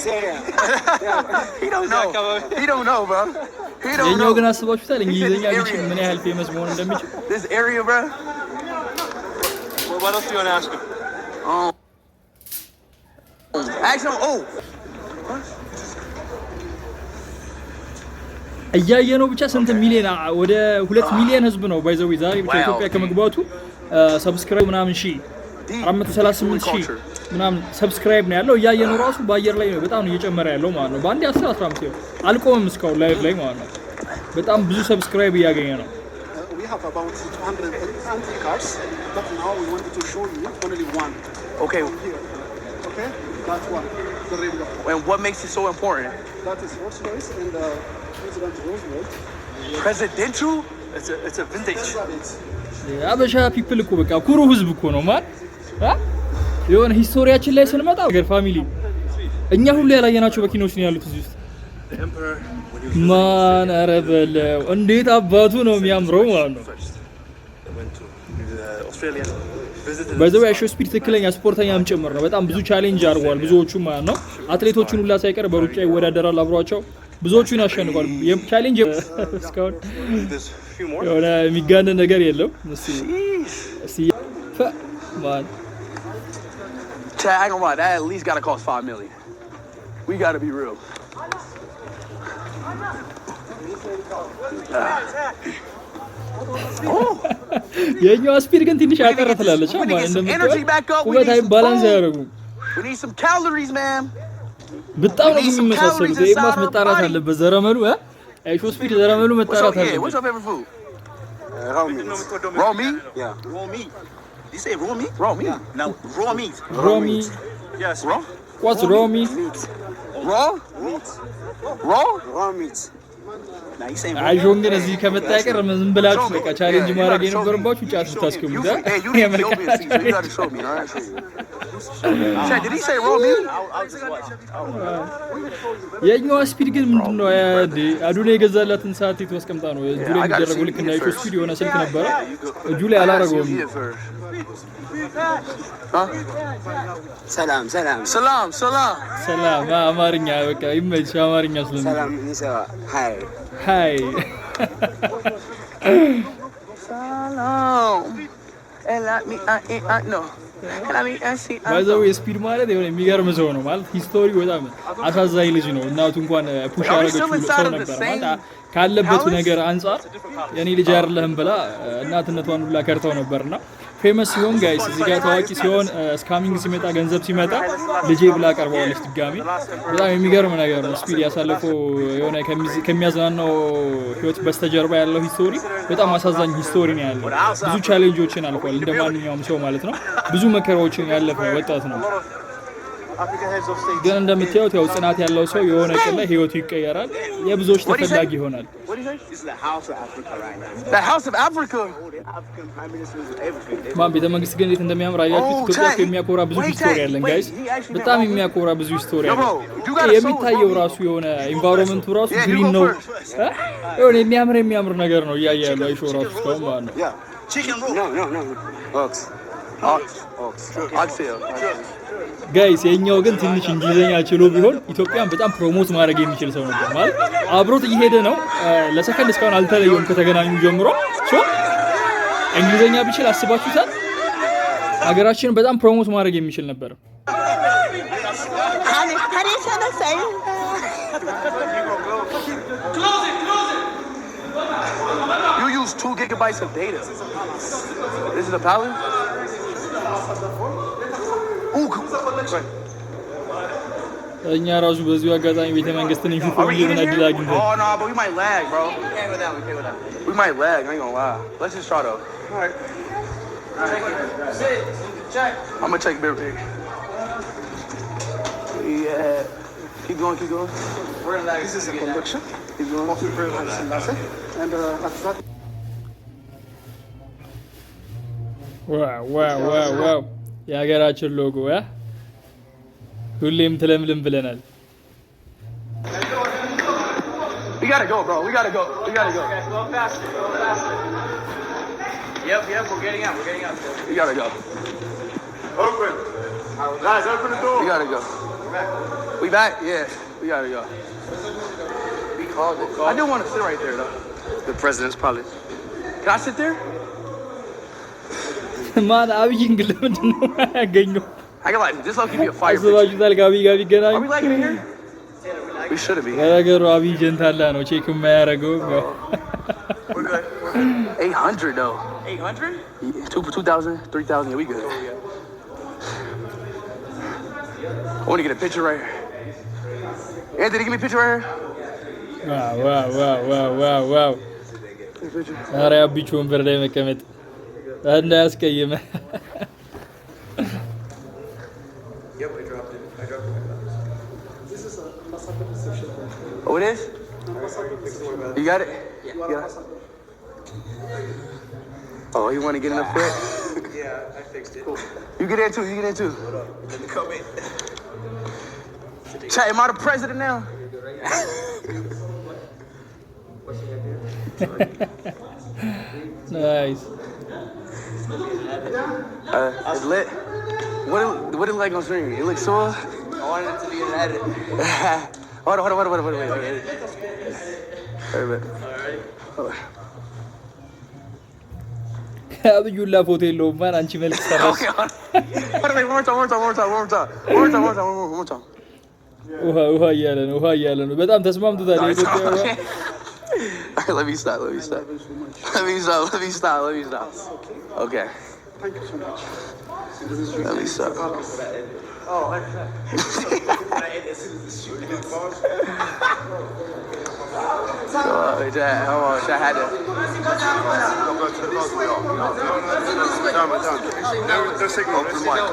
He don't know. He don't know, bro. He don't የኛው know. ግን አስባችሁታል እንግሊዘኛ ቢችል ምን ያህል ፌመስ መሆን እንደሚችል? This area, bro. What else do you want to ask him? Ask him. Oh. እያየነው ብቻ ስንት ሚሊዮን ወደ 2 ሚሊዮን ህዝብ ነው ባይዘው ዛሬ ብቻ ኢትዮጵያ ከመግባቱ ሰብስክራይብ ምናምን 438,000 ምናምን ሰብስክራይብ ነው ያለው። እያየነው ራሱ በአየር ላይ ነው በጣም ነው እየጨመረ ያለው ማለት ነው። በአንዴ 15 ነው አልቆምም እስካሁን ላይቭ ላይ ማለት ነው። በጣም ብዙ ሰብስክራይብ እያገኘ ነው። We have about 220 cars, but now we wanted to show you only one. Okay. Here. Okay? That's one. The radio. And what makes it so important? That is Rolls-Royce and President Roosevelt. Presidential? It's a vintage. አበሻ ፒፕል እኮ በቃ ኩሩ ህዝብ እኮ ነው ማለት የሆነ ሂስቶሪያችን ላይ ስንመጣ ገር ፋሚሊ እኛ ሁሉ ያላየናቸው መኪኖች ነው ያሉት እዚህ ውስጥ። ማን ኧረ በለው እንዴት አባቱ ነው የሚያምረው ማለት ነው። በዛው ያሾው ስፒድ ትክክለኛ ስፖርተኛም ጭምር ነው። በጣም ብዙ ቻሌንጅ አድርጓል ብዙዎቹ ማለት ነው። አትሌቶቹን ሁላ ሳይቀር በሩጫ ይወዳደራል አብሯቸው ብዙዎቹን ያሸንፋል። ቻሌንጅ እስካሁን የሆነ የሚጋነን ነገር የለም። እስቲ ማን Chad, I ain't gonna lie, that at least gotta cost $5 million. We gotta be real. የኛው ስፒድ ግን ትንሽ ያቀረ ትላለች ማለት እንደምትለው ቁመት ባላንስ ያደርጉ We need some calories, man. በጣም ነው የሚመሳሰሉት። ይሄማስ መጣራት አለበት ዘረመሉ አይሾ ስፒድ ዘረመሉ መጣራት አለበት። What's your favorite food? Raw meat. Raw meat? Yeah. Raw meat. You say raw meat? Raw meat. Now, raw meat. raw meat. Yes. Raw? What's raw meat? Raw? Raw? Raw meat. Now you saying አይሾን ግን እዚህ ከመጣ ያቀር ዝም ብላችሁ በቃ ቻሌንጅ ማድረግ የነበረባችሁ ጫት ብታስቀምጡ Hey, you need to Ethiopian season. You gotta show me, all right? Show you. Chad, did he say raw meat? I'll just watch. የኛው ስፒድ ግን ምንድነው አዱላ የገዛላትን ሰዓት የተወስቀምጣ ነው እጁ ላይ የሚደረገው ልክ እና አይሾ ስፒድ የሆነ ስልክ ነበረ እጁ ላይ አላረገውም። ሰላም ሰላም ሰላም ሰላም ሰላም አማርኛ በቃ ይመች አማርኛ ስለምን ሰላም ኒሰባ ሃይ ሃይ ሰላም ኤላሚ አይ ኖ ኤላሚ አሲ ባይዘው የስፒድ ማለት የሆነ የሚገርም ሰው ነው ማለት ሂስቶሪ በጣም አሳዛኝ ልጅ ነው። እናቱ እንኳን ፑሽ አረገችው ሰው ነበር ማለት ካለበት ነገር አንፃር የኔ ልጅ አይደለህም ብላ እናትነቷን ሁላ ከርተው ነበርና ፌመስ ሲሆን ጋይስ እዚህ ጋር ታዋቂ ሲሆን ስካሚንግ ሲመጣ ገንዘብ ሲመጣ ልጄ ብላ ቀርበዋለች ድጋሚ። በጣም የሚገርም ነገር ነው። ስፒድ ያሳለፈው የሆነ ከሚያዝናናው ህይወት በስተጀርባ ያለው ሂስቶሪ በጣም አሳዛኝ ሂስቶሪ ነው ያለው። ብዙ ቻሌንጆችን አልፏል እንደማንኛውም ሰው ማለት ነው። ብዙ መከራዎችን ያለፈ ወጣት ነው። ግን እንደምታዩት ያው ጽናት ያለው ሰው የሆነ ቀን ላይ ህይወቱ ይቀየራል፣ የብዙዎች ተፈላጊ ይሆናል። The House of Africa. ማን ቤተ መንግስት ግን እንዴት እንደሚያምር አያችሁት? ኢትዮጵያ የሚያኮራ ብዙ ሂስቶሪ ያለን ጋይስ፣ በጣም የሚያኮራ ብዙ ሂስቶሪ ያለን። የሚታየው ራሱ የሆነ ኢንቫይሮንመንቱ ራሱ ግሪን ነው። የሆነ የሚያምር ነገር ነው እያየ ያለው አይሾ ራሱ እስካሁን ማለት ነው። Chicken roll. No. Oxtail. ጋይስ የኛው ግን ትንሽ እንግሊዘኛ ችሎ ቢሆን ኢትዮጵያን በጣም ፕሮሞት ማድረግ የሚችል ሰው ነበር ማለት አብሮት እየሄደ ነው። ለሰከንድ እስካሁን አልተለየውም ከተገናኙ ጀምሮ። ሶ እንግሊዘኛ ቢችል አስባችሁታል ሀገራችንን በጣም ፕሮሞት ማድረግ የሚችል ነበር። You use 2 gigabytes of data. This is the palace? እኛ ራሱ በዚሁ አጋጣሚ ቤተ መንግስትን ይፉ ይሁን አድል አግኝተን Oh no, but we might lag, bro. We came with that. We might lag, I ain't gonna lie. Let's just try though. All right. Check. I'm gonna check beer pig. Yeah. Keep going. We're in this is a conduction. Keep going. And after that ዋው የሀገራችን ሎጎ ሁሌም ትለምልም ብለናል። We gotta go, bro. We gotta go. Go faster. Yep, we're getting out. We gotta go. Open. Guys, open the door. We gotta go. We back? Yeah. We gotta go. We called it. I do want to sit right there though. The president's palace. Can I sit there? ማን አብይን ግን ለምንድን ነው ያገኘው? I can like this will be a fire. አስባችሁታል? ጋቢ ጋቢ ገናኝ Are we liking it here? We should be. ነገሩ አብይ ጀንታላ ነው ቼክ የማያደርገው ነው። We're good. 800 though. 800? 2,000, 3,000. Yeah, we good. I want to get a picture right here. Anthony, give me a picture right here. ዋው ኧረ አቢቹ ወንበር ላይ መቀመጥ እንዳያስቀይም። Oh, it is? You got it? Yeah. Oh, you want to get in the fit? Yeah, I fixed it. Cool. You get in too. You get in too. Come in. Chat, am I the president now? ናይስ It's lit. What it like on stream? It looks so. I wanted it to be an edit. Hold on, wait. አብዩላ ፎቶ የለውም ማን አንቺ መልክ ሰራሽ? Okay, hold on. One more time. ውሃ እያለ ነው። በጣም ተስማምቶታል የኢትዮጵያ ውሃ። Alright, let me stop. Okay. Thank you so much. Let me stop. I had to.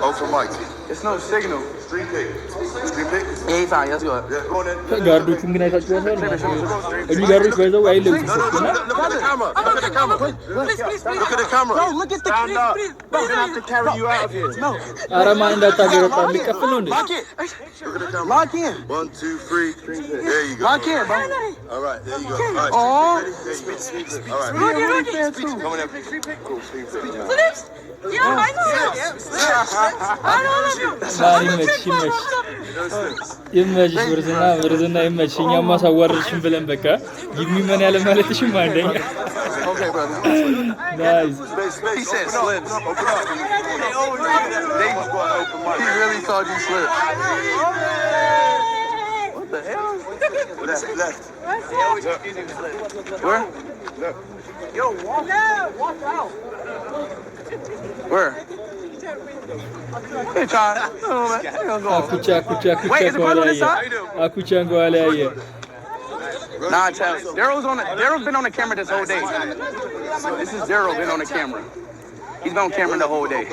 Open mic. It's no signal. Stream pick. Yeah, he's fine. Let's go. Yeah, go on then. ጋርዶቹን ግን አይታችኋል? እኚህ ጋርዶች ባይዘው አይለብሱም። Look at the camera. Look at the camera. Look at the camera. Bro, look at the Stand up. We're gonna have to carry you out of here. No. ኧረ ማን እንዳታገረጣ የሚቀፍል ነው እንዴ? Lock in. Look at the camera. Lock in. 1, 2, 3. There you go. Lock in, bro. All right, there you go. All right. Oh. There you go. All right. Too. Come on in. Cool. Stream pick. ይመችሽ ብርዝና ይመችሽ። እኛማ ሳዋርድሽም ብለን በቃ የሚመን ያለ ማለትሽም አንደኛ። Okay, brother. ናይስ He said slips. Open up. He really called you slips. What the hell? Left. Where? Yo, walk out. Where? Hey, John. Oh, man. አኩቻ Wait, is the brother on this ከኋላ side? አኩቻን ከኋላ ያየ Nah, Daryl's been on the camera this whole day. This is Daryl been on the camera. He's been on camera the whole day. Is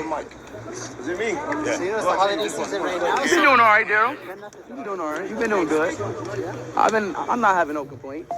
it me? Yeah. It's the holiday season right now. You been doing all right, Daryl. You been doing all right. You've been doing good. I'm not having no complaints.